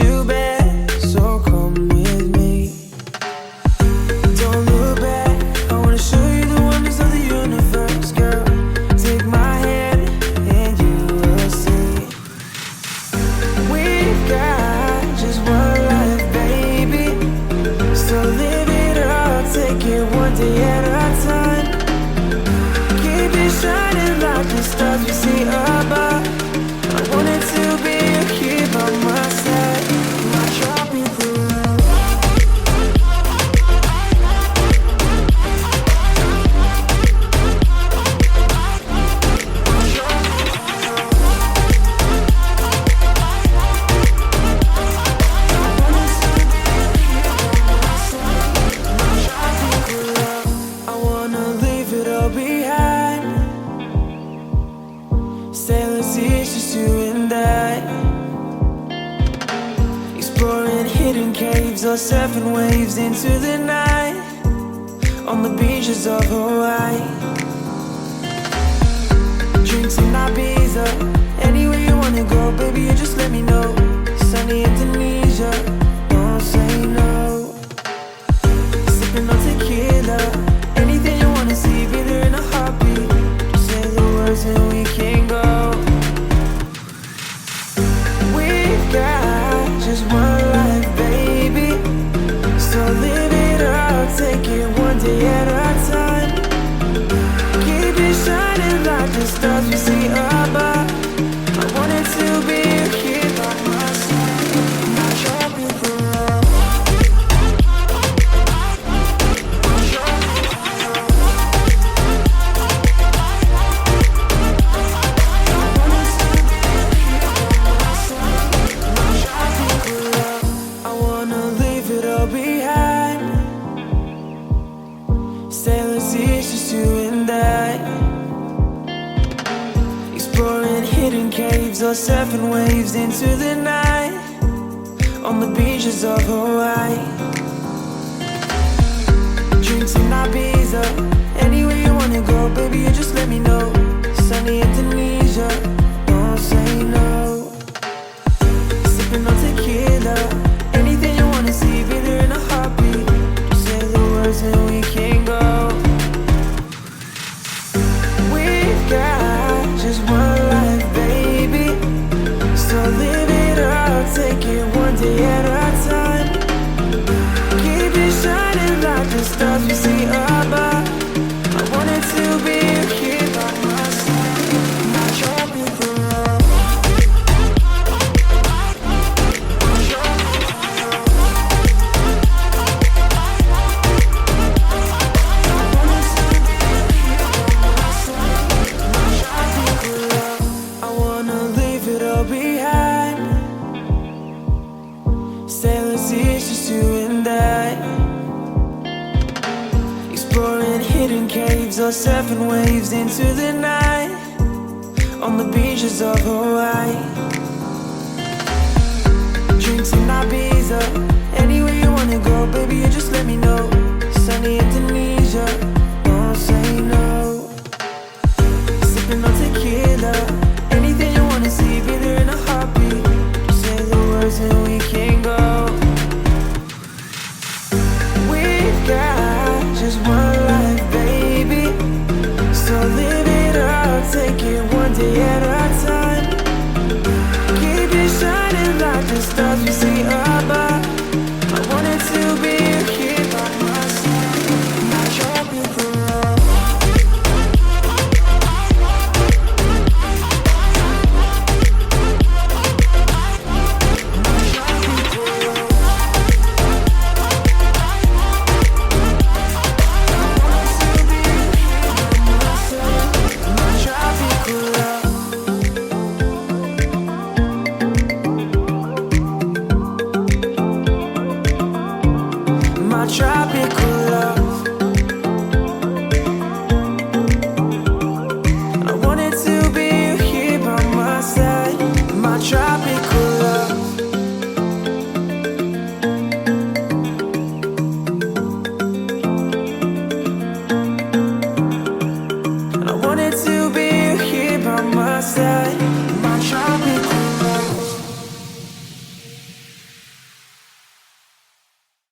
too bad, so come with me. Don't look back, I wanna show you the wonders of the universe, girl. Take my hand and you will see. We've got just one life, baby, so live it up, take it one day at a time. Keep it shining like the stars we see above. I wanted to be here by my side, my tropical love. I wanna leave it all behind. Sailors, it's just you and I. Exploring hidden caves or surfing waves into the night on the beaches of Hawaii. Drinks in Ibiza, anywhere you wanna go, baby, you just let me know. Sunny Indonesia, don't say no. Sipping on tequila, anything you wanna see, be there in a heartbeat. Just say the words and we can go. We've got just one life, baby, so live it up, take it one day at a time. Keep it shining like the stars we see above. I wanted to be here by my side, my tropical love. I wanna leave it all behind. Sailors, it's just you and I. Exploring hidden caves or surfing waves into the night on the beaches of Hawaii. Drinks in Ibiza, anywhere you wanna go, baby, you just let me know. Sunny Indonesia, don't say no. Sipping on tequila, anything you wanna see, be there in a heartbeat. Just say the words and we can go. We've got just one life, baby, so live it up, take it one day at a time. Keep it shining like the stars we see above. I wanted to be here by my side, my tropical love. I wanna leave it all behind. Sailors, it's just you and I. Exploring hidden caves or surfing waves into the night on the beaches of Hawaii. Drinks in Ibiza, anywhere you wanna go, baby, you just let me know. Sunny Indonesia, don't say no. Sipping on tequila, anything you wanna see, be there in a heartbeat. Just say the words and we can go. We've got just one life, baby, so live it up, take it one day at a time. Keep it shining like the stars we see above. I wanted to be here by my side, my tropical love. Tropical love. I wanted to be here by my side, my tropical love. I wanted to be here by my side.